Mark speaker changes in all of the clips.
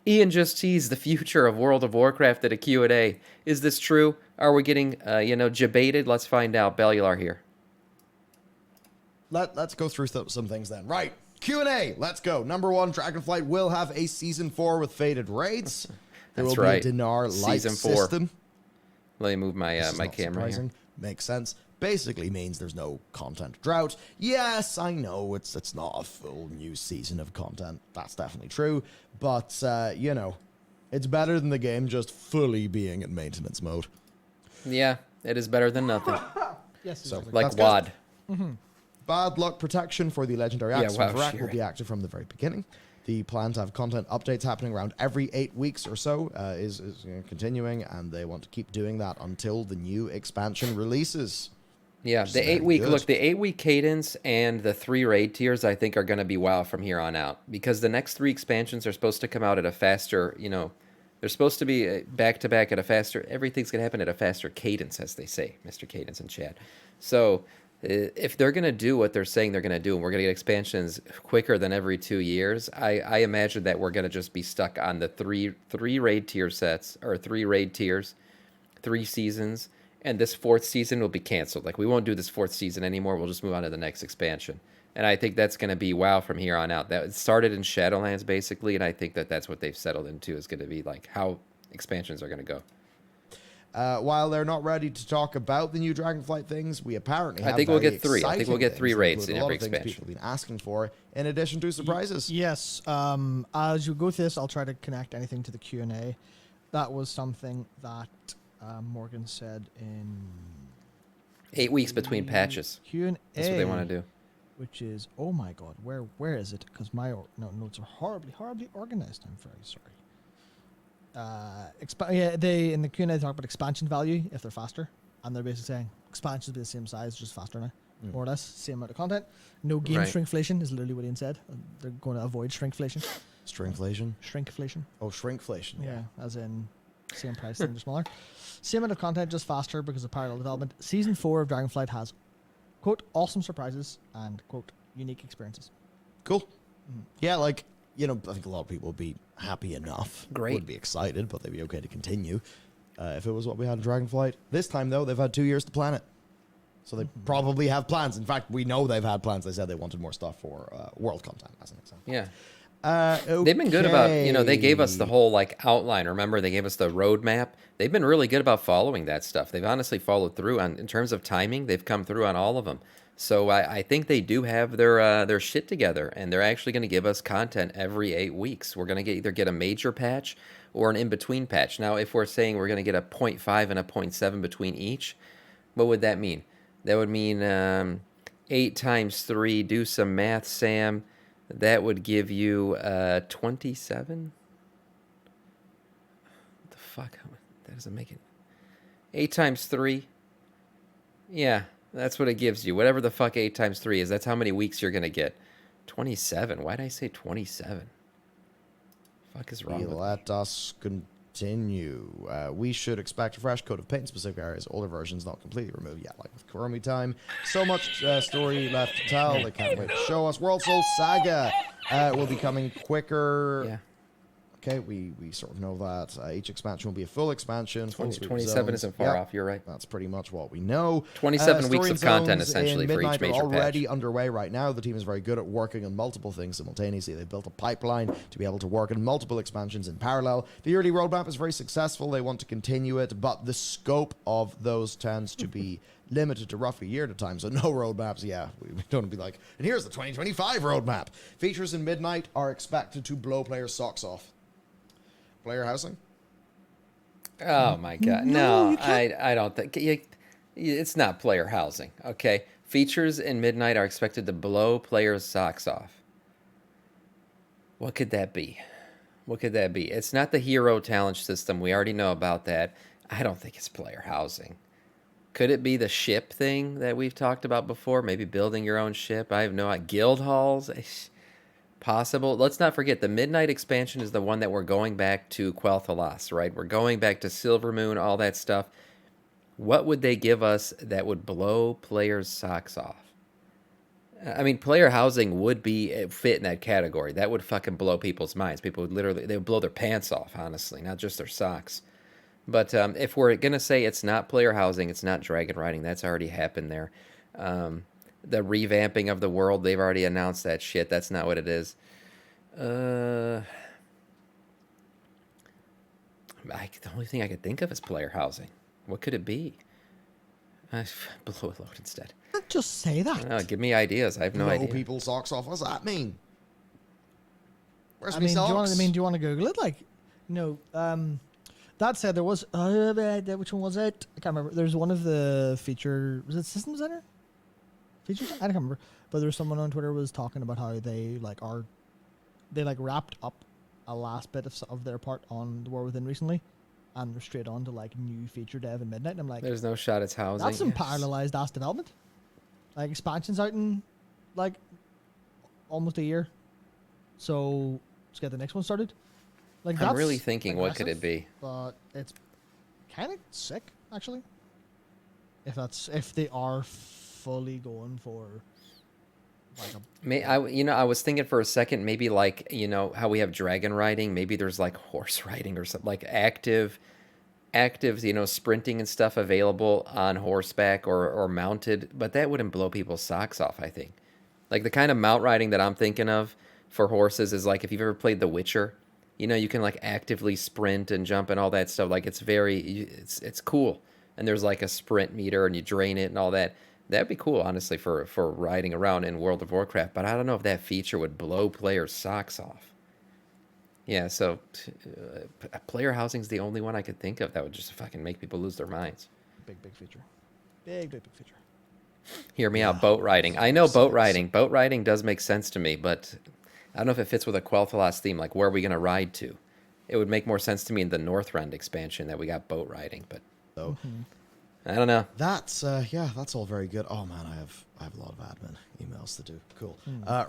Speaker 1: Ian just teased the future of World of Warcraft at a Q&A. Is this true? Are we getting, debated? Let's find out. Bellular here.
Speaker 2: Let's go through some things then. Right. Q&A. Let's go. Number one, Dragonflight will have a Season 4 with faded raids. There
Speaker 1: That's
Speaker 2: will
Speaker 1: right.
Speaker 2: be a Dinar light
Speaker 1: Season 4.
Speaker 2: system.
Speaker 1: Let me move my my camera here.
Speaker 2: Makes sense. Basically means there's no content drought. Yes, I know it's not a full new season of content. That's definitely true. But, it's better than the game just fully being in maintenance mode.
Speaker 1: Yeah, it is better than nothing.
Speaker 3: Yes,
Speaker 2: So,
Speaker 3: exactly.
Speaker 1: Like WoD.
Speaker 2: Bad luck protection for the legendary
Speaker 1: Yeah,
Speaker 2: axe
Speaker 1: wow,
Speaker 2: from Vrak will
Speaker 1: Sheeran.
Speaker 2: be active from the very beginning. The plan to have content updates happening around every 8 weeks or so is continuing, and they want to keep doing that until the new expansion releases.
Speaker 1: Yeah, the 8-week cadence and the 3 raid tiers I think are going to be WoW from here on out, because the next 3 expansions are supposed to come out at a faster, they're supposed to be back to back at a faster, everything's going to happen at a faster cadence, as they say, Mr. Cadence and Chad. So if they're going to do what they're saying they're going to do, and we're going to get expansions quicker than every 2 years, I imagine that we're going to just be stuck on the three raid tier sets, or 3 raid tiers, 3 seasons, and this 4th season will be canceled. Like, we won't do this 4th season anymore. We'll just move on to the next expansion. And I think that's going to be WoW from here on out. That started in Shadowlands, basically, and I think that that's what they've settled into, is going to be like how expansions are going to go.
Speaker 2: While they're not ready to talk about the new Dragonflight things, we apparently have
Speaker 1: I think we'll get 3. I
Speaker 2: exciting
Speaker 1: think we'll get
Speaker 2: things
Speaker 1: 3
Speaker 2: that
Speaker 1: raids
Speaker 2: include
Speaker 1: in
Speaker 2: a lot
Speaker 1: every
Speaker 2: of things
Speaker 1: expansion.
Speaker 2: people have been asking for, in addition to surprises.
Speaker 3: Yes. As you go through this, I'll try to connect anything to the Q&A. That was something that Morgan said in
Speaker 1: 8 weeks between patches.
Speaker 3: Q&A.
Speaker 1: That's what they want to do.
Speaker 3: Which is, oh my god, where is it? Because my notes are horribly organized. I'm very sorry. They in the Q&A talk about expansion value if they're faster, and they're basically saying expansions will be the same size, just faster now, more or less, same amount of content. No game
Speaker 1: Right.
Speaker 3: shrinkflation is literally what Ian said. They're going to avoid shrinkflation.
Speaker 2: Stringflation?
Speaker 3: Shrinkflation.
Speaker 2: Oh, shrinkflation.
Speaker 3: Yeah, as in same price, they're smaller. Same amount of content, just faster because of parallel development. Season 4 of Dragonflight has, quote, awesome surprises and, quote, unique experiences.
Speaker 2: Cool. Yeah, I think a lot of people would be happy enough.
Speaker 1: Great.
Speaker 2: Would be excited, but they'd be okay to continue if it was what we had in Dragonflight. This time, though, they've had 2 years to plan it. So they probably have plans. In fact, we know they've had plans. They said they wanted more stuff for world content, as an example.
Speaker 1: Yeah.
Speaker 2: Okay.
Speaker 1: They've been good about, they gave us the whole, outline. Remember, they gave us the roadmap. They've been really good about following that stuff. They've honestly followed through in terms of timing. They've come through on all of them. So I think they do have their shit together, and they're actually going to give us content every 8 weeks. We're going to either get a major patch or an in-between patch. Now, if we're saying we're going to get a 0.5 and a 0.7 between each, what would that mean? That would mean 8 times 3. Do some math, Sam. That would give you 27? What the fuck? That doesn't make it. 8 times 3? Yeah, that's what it gives you. Whatever the fuck 8 times 3 is, that's how many weeks you're going to get. 27. Why did I say 27? Fuck is wrong with me?
Speaker 2: Let us continue. We should expect a fresh coat of paint in specific areas. Older versions not completely removed yet, like with Kurumi time. So much story left to tell. They can't wait to show us. World Soul Saga will be coming quicker.
Speaker 1: Yeah.
Speaker 2: Okay, we sort of know that. Each expansion will be a full expansion.
Speaker 1: 27 isn't far off, you're right.
Speaker 2: That's pretty much what we know.
Speaker 1: 27 weeks
Speaker 2: Story
Speaker 1: of content,
Speaker 2: zones
Speaker 1: essentially,
Speaker 2: in
Speaker 1: for each
Speaker 2: Midnight
Speaker 1: major
Speaker 2: are already
Speaker 1: patch.
Speaker 2: underway right now. The team is very good at working on multiple things simultaneously. They built a pipeline to be able to work on multiple expansions in parallel. The early roadmap is very successful. They want to continue it, but the scope of those tends to be limited to roughly a year at a time. So no roadmaps, we don't be like, and here's the 2025 roadmap. Features in Midnight are expected to blow players' socks off. Player housing?
Speaker 1: Oh my god. No, I don't think it's not player housing, okay? Features in Midnight are expected to blow players' socks off. What could that be? What could that be? It's not the hero talent system. We already know about that. I don't think it's player housing. Could it be the ship thing that we've talked about before? Maybe building your own ship? I have no idea. Guild halls? Possible. Let's not forget, the Midnight expansion is the one that we're going back to Quel'Thalas, right? We're going back to Silvermoon, all that stuff. What would they give us that would blow players' socks off? I mean, player housing would be fit in that category. That would fucking blow people's minds. People would literally, they would blow their pants off, honestly, not just their socks. But if we're gonna say it's not player housing, it's not dragon riding. That's already happened there. The revamping of the world, they've already announced that shit. That's not what it is. The only thing I could think of is player housing. What could it be? Blow a load instead.
Speaker 3: Don't just say that.
Speaker 1: No, give me ideas. I have no idea.
Speaker 2: Blow people's socks off. What's that mean? Where's
Speaker 3: I
Speaker 2: me
Speaker 3: mean,
Speaker 2: socks?
Speaker 3: do you want to Google it? Like, no. That said, there was which one was it? I can't remember. There's one of the was it System Center? Features? I can't remember. But there was someone on Twitter was talking about how they wrapped up a last bit of their part on the War Within recently, and they're straight on to like new feature dev in Midnight. And I'm like,
Speaker 1: There's no shot it's housing.
Speaker 3: that's some parallelized ass development. Like expansions out in like almost a year, so let's get the next one started. Like
Speaker 1: I'm
Speaker 3: that's
Speaker 1: really thinking, what could it be?
Speaker 3: But it's kind of sick, actually. If they are fully going for like
Speaker 1: I was thinking for a second, maybe like, how we have dragon riding, maybe there's like horse riding or something, like active, sprinting and stuff available on horseback or mounted, but that wouldn't blow people's socks off, I think. Like the kind of mount riding that I'm thinking of for horses is like if you've ever played The Witcher, you can like actively sprint and jump and all that stuff. Like it's cool. And there's like a sprint meter and you drain it and all that. That'd be cool, honestly, for riding around in World of Warcraft. But I don't know if that feature would blow players' socks off. Yeah, so player housing's the only one I could think of that would just fucking make people lose their minds.
Speaker 3: big feature. Big feature.
Speaker 1: Hear me out, boat riding. I know boat riding. Boat riding does make sense to me, but I don't know if it fits with a Quel'Thalas theme. Like, where are we going to ride to? It would make more sense to me in the Northrend expansion that we got boat riding, but I don't know.
Speaker 2: That's that's all very good. Oh man, I have a lot of admin emails to do. Cool.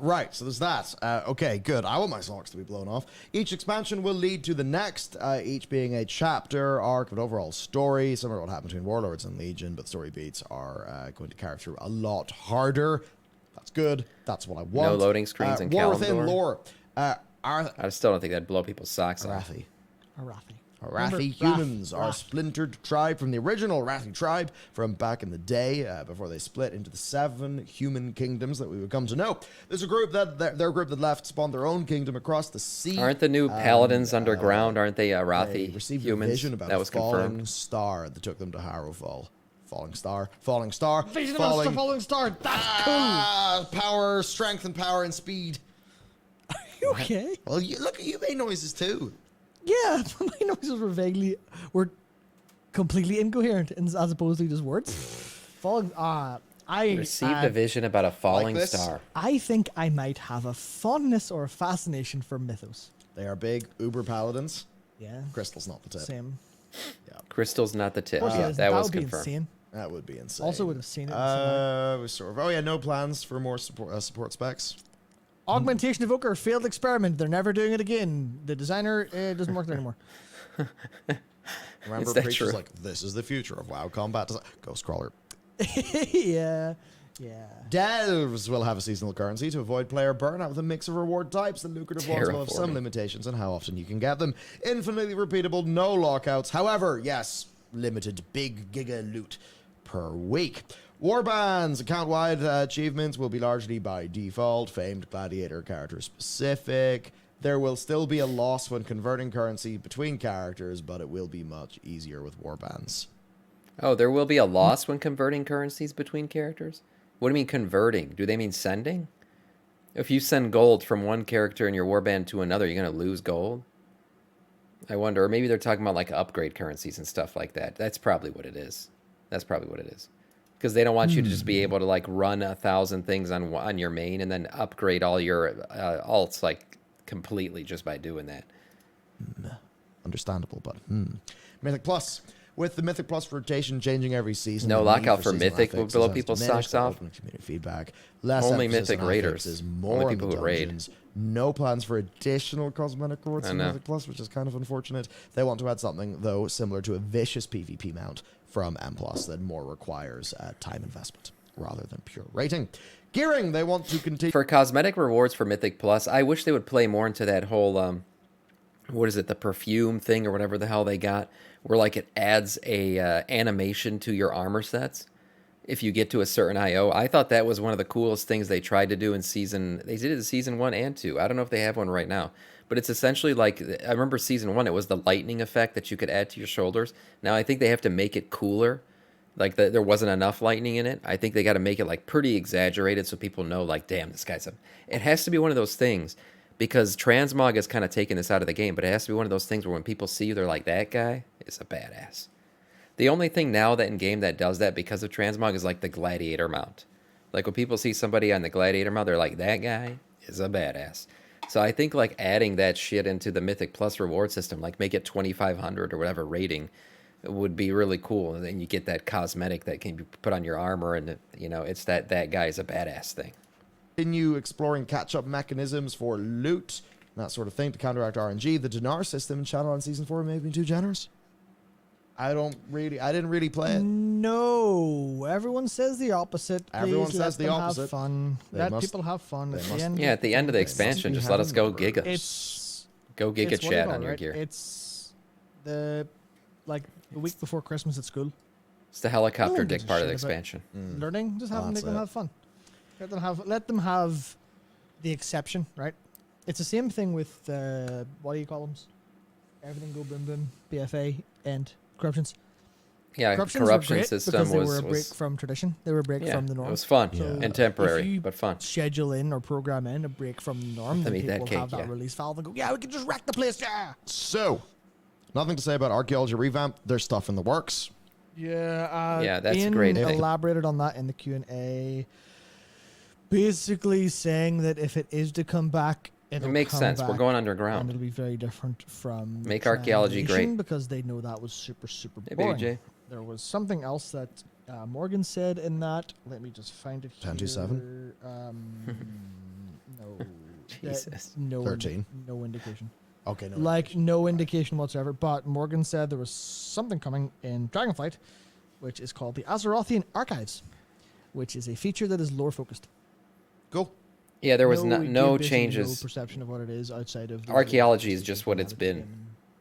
Speaker 2: Right, so there's that. Okay, good. I want my socks to be blown off. Each expansion will lead to the next, each being a chapter, arc, of an overall story, similar to what happened between Warlords and Legion, but story beats are going to carry through a lot harder. That's good. That's what I want.
Speaker 1: No loading screens and
Speaker 2: War Within
Speaker 1: Kalimdor.
Speaker 2: lore.
Speaker 1: I still don't think that'd blow people's socks off.
Speaker 3: Arathi.
Speaker 2: Arathi humans are a splintered tribe from the original Arathi tribe from back in the day, before they split into the 7 human kingdoms that we would come to know. There's a group their group that left spawned their own kingdom across the sea.
Speaker 1: Aren't the new paladins underground? Aren't they Arathi
Speaker 2: They received
Speaker 1: humans?
Speaker 2: a vision about
Speaker 1: That
Speaker 2: a
Speaker 1: was
Speaker 2: falling
Speaker 1: confirmed.
Speaker 2: star that took them to Harrowfall. Falling star.
Speaker 3: Vision of a falling star. That's cool.
Speaker 2: Power, strength, and power and speed.
Speaker 3: Are you okay?
Speaker 2: Well, look, you made noises too.
Speaker 3: Yeah, my noises were completely incoherent as opposed to just words. Falling.
Speaker 1: Received a vision about a falling
Speaker 2: this?
Speaker 1: star.
Speaker 3: I think I might have a fondness or a fascination for mythos.
Speaker 2: They are big uber paladins.
Speaker 3: Yeah.
Speaker 2: Crystal's not the tip.
Speaker 3: Same.
Speaker 1: Crystal's not the tip.
Speaker 3: Of course it is.
Speaker 1: That was
Speaker 3: would be
Speaker 1: confirmed.
Speaker 3: insane.
Speaker 2: That would be insane.
Speaker 3: Also would have seen it.
Speaker 2: We sort of. Oh yeah, no plans for more support specs.
Speaker 3: Augmentation evoker failed experiment. They're never doing it again. The designer doesn't work there anymore.
Speaker 2: Remember,
Speaker 1: that
Speaker 2: Preacher's
Speaker 1: true?
Speaker 2: like, this is the future of WoW combat. Ghostcrawler.
Speaker 3: Yeah.
Speaker 2: Delves will have a seasonal currency to avoid player burnout with a mix of reward types. The lucrative ones will have some
Speaker 1: Terraforming.
Speaker 2: limitations on how often you can get them. Infinitely repeatable, no lockouts. However, yes, limited big giga loot per week. Warbands, account-wide achievements will be largely by default, famed gladiator character specific. There will still be a loss when converting currency between characters, but it will be much easier with warbands.
Speaker 1: Oh, there will be a loss when converting currencies between characters? What do you mean converting? Do they mean sending? If you send gold from one character in your warband to another, you're going to lose gold? I wonder. Or maybe they're talking about like upgrade currencies and stuff like that. That's probably what it is. Because they don't want you to just be able to like run 1,000 things on your main and then upgrade all your alts like completely just by doing that.
Speaker 2: Understandable, but Mythic Plus. With the Mythic Plus rotation changing every season,
Speaker 1: No
Speaker 2: the
Speaker 1: lockout
Speaker 2: need
Speaker 1: for
Speaker 2: seasonal
Speaker 1: Mythic will
Speaker 2: fixes
Speaker 1: blow
Speaker 2: has
Speaker 1: people's
Speaker 2: diminished,
Speaker 1: socks off?
Speaker 2: open community feedback. Less
Speaker 1: Only
Speaker 2: emphasis
Speaker 1: Mythic
Speaker 2: on
Speaker 1: Raiders.
Speaker 2: affixes,
Speaker 1: Only
Speaker 2: more on
Speaker 1: people
Speaker 2: the
Speaker 1: who raid.
Speaker 2: dungeons. No plans for additional cosmetic rewards
Speaker 1: I
Speaker 2: in
Speaker 1: know.
Speaker 2: Mythic Plus, which is kind of unfortunate. They want to add something, though, similar to a vicious PvP mount from M Plus that more requires time investment. rather than pure rating. Gearing, they want to continue.
Speaker 1: For cosmetic rewards for Mythic Plus, I wish they would play more into that whole, what is it, the perfume thing or whatever the hell they got, where like it adds a animation to your armor sets if you get to a certain IO. I thought that was one of the coolest things they tried to do in they did it in season 1 and 2. I don't know if they have one right now, but it's essentially like, I remember season 1, it was the lightning effect that you could add to your shoulders. Now I think they have to make it cooler. Like there wasn't enough lightning in it. I think they got to make it like pretty exaggerated so people know like, damn, this guy's it has to be one of those things, because Transmog has kind of taken this out of the game, but it has to be one of those things where when people see you, they're like, that guy is a badass. The only thing now that in game that does that because of Transmog is like the Gladiator mount. Like when people see somebody on the Gladiator mount, they're like, that guy is a badass. So I think like adding that shit into the Mythic Plus reward system, like make it 2,500 or whatever rating, would be really cool. And then you get that cosmetic that can be put on your armor, and you know, it's that guy's a badass thing.
Speaker 2: Continue exploring catch-up mechanisms for loot, that sort of thing, to counteract RNG. The Dinar system in Shadowlands Season 4 may have been too generous. I didn't really play it.
Speaker 3: No, everyone says the opposite. Please
Speaker 2: Everyone says the opposite.
Speaker 3: Have fun. Let people have fun. At the end.
Speaker 1: Yeah, at the end of the expansion, just let us go Giga. Go Giga chat on your
Speaker 3: right?
Speaker 1: gear.
Speaker 3: It's the week before Christmas at school.
Speaker 1: It's the helicopter
Speaker 3: gives
Speaker 1: dick
Speaker 3: a
Speaker 1: part of
Speaker 3: shit
Speaker 1: the
Speaker 3: about
Speaker 1: expansion.
Speaker 3: Learning, just make them
Speaker 2: it.
Speaker 3: have fun. Let them have the exception, right? It's the same thing with what do you call them? Everything go boom boom, BFA and corruptions.
Speaker 1: Yeah,
Speaker 3: Corruptions
Speaker 1: corruption
Speaker 3: were great
Speaker 1: system
Speaker 3: because they
Speaker 1: was
Speaker 3: were a break from tradition. They were a break from the norm.
Speaker 1: It was fun
Speaker 3: So
Speaker 1: and temporary,
Speaker 3: if you
Speaker 1: but fun.
Speaker 3: schedule in or program in a break from the norm, then
Speaker 1: eat
Speaker 3: people
Speaker 1: that
Speaker 3: will
Speaker 1: cake,
Speaker 3: have that
Speaker 1: yeah.
Speaker 3: release valve and go, yeah, we can just wreck the place, yeah.
Speaker 2: So, nothing to say about archaeology revamp. There's stuff in the works.
Speaker 3: Yeah,
Speaker 1: Yeah, that's a
Speaker 3: Ian
Speaker 1: great thing.
Speaker 3: elaborated on that in the Q&A, basically saying that if it is to come back,
Speaker 1: It makes sense. We're going
Speaker 3: and
Speaker 1: underground.
Speaker 3: it'll be very different from
Speaker 1: Make archaeology
Speaker 3: translation
Speaker 1: great.
Speaker 3: because they know that was super
Speaker 1: Hey,
Speaker 3: boring.
Speaker 1: Baby J.
Speaker 3: There was something else that Morgan said in that. Let me just find it here.
Speaker 2: 1027?
Speaker 3: No.
Speaker 1: Jesus.
Speaker 3: No.
Speaker 2: 13.
Speaker 3: No indication.
Speaker 2: Okay, no.
Speaker 3: No indication whatsoever. But Morgan said there was something coming in Dragonflight, which is called the Azerothian Archives, which is a feature that is lore focused.
Speaker 2: Cool.
Speaker 1: Yeah, there was no
Speaker 3: basically
Speaker 1: changes.
Speaker 3: No perception of what it is outside of the
Speaker 1: Archaeology
Speaker 3: lore
Speaker 1: is just what it's been.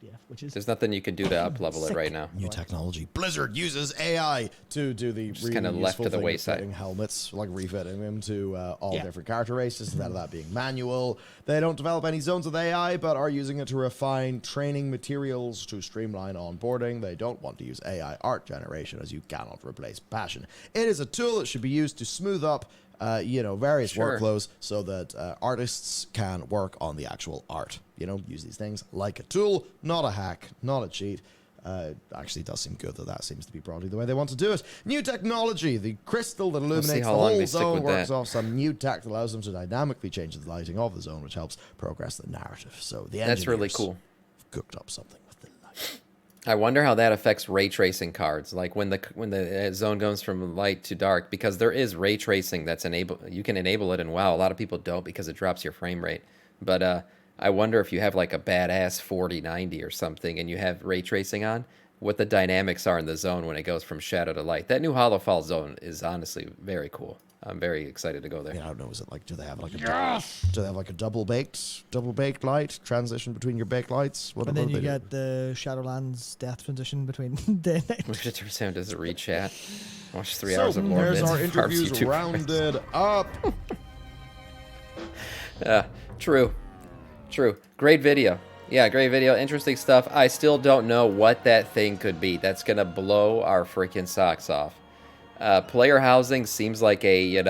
Speaker 3: Yeah, which is
Speaker 1: There's nothing you can do to up level it
Speaker 3: Sick.
Speaker 1: right now.
Speaker 2: New technology. Blizzard uses AI to do the
Speaker 1: Just
Speaker 2: really
Speaker 1: kinda left
Speaker 2: useful
Speaker 1: to the
Speaker 2: thing of
Speaker 1: wayside.
Speaker 2: fitting helmets, like refitting them to all
Speaker 3: Yeah.
Speaker 2: different character races instead of that being manual. They don't develop any zones with AI, but are using it to refine training materials to streamline onboarding. They don't want to use AI art generation, as you cannot replace passion. It is a tool that should be used to smooth up various
Speaker 1: Sure.
Speaker 2: workflows so that artists can work on the actual art. Use these things like a tool, not a hack, not a cheat. Actually, it does seem good that seems to be broadly the way they want to do it. New technology. The crystal that illuminates the
Speaker 1: how long
Speaker 2: whole
Speaker 1: they stick
Speaker 2: zone
Speaker 1: with
Speaker 2: works
Speaker 1: that.
Speaker 2: off some new tech that allows them to dynamically change the lighting of the zone, which helps progress the narrative. So the
Speaker 1: That's really
Speaker 2: engineers
Speaker 1: cool.
Speaker 2: have cooked up something with the light.
Speaker 1: I wonder how that affects ray tracing cards, like when the zone goes from light to dark, because there is ray tracing that's you can enable it in WoW. A lot of people don't because it drops your frame rate. But I wonder if you have like a badass 4090 or something and you have ray tracing on, what the dynamics are in the zone when it goes from shadow to light. That new Hollowfall zone is honestly very cool. I'm very excited to go there.
Speaker 2: I don't know. Is it like? Do they have like a double baked light transition between your baked lights? What
Speaker 3: and then
Speaker 2: do
Speaker 3: you
Speaker 2: they do?
Speaker 3: get the Shadowlands death transition between day and night.
Speaker 1: We should turn Sam does a read chat. Watch 3
Speaker 2: So,
Speaker 1: hours of lore
Speaker 2: there's
Speaker 1: vids
Speaker 2: our
Speaker 1: and farms
Speaker 2: interviews
Speaker 1: YouTube
Speaker 2: rounded up.
Speaker 1: True. Great video. Yeah, great video. Interesting stuff. I still don't know what that thing could be. That's going to blow our freaking socks off. Player housing seems like a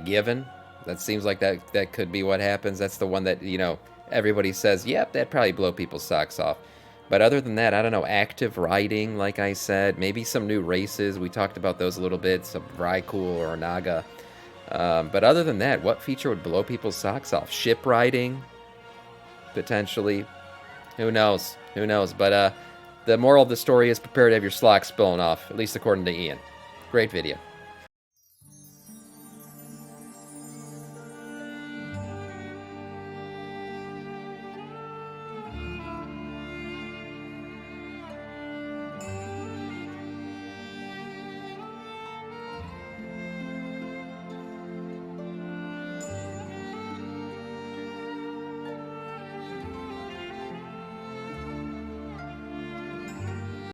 Speaker 1: given. That seems like that could be what happens. That's the one that, everybody says, yep, that'd probably blow people's socks off. But other than that, I don't know. Active riding, like I said. Maybe some new races. We talked about those a little bit. Some Vrykul or Naga. But other than that, what feature would blow people's socks off? Ship riding? Potentially. Who knows? But the moral of the story is prepare to have your slacks blown off, at least according to Ian. Great video.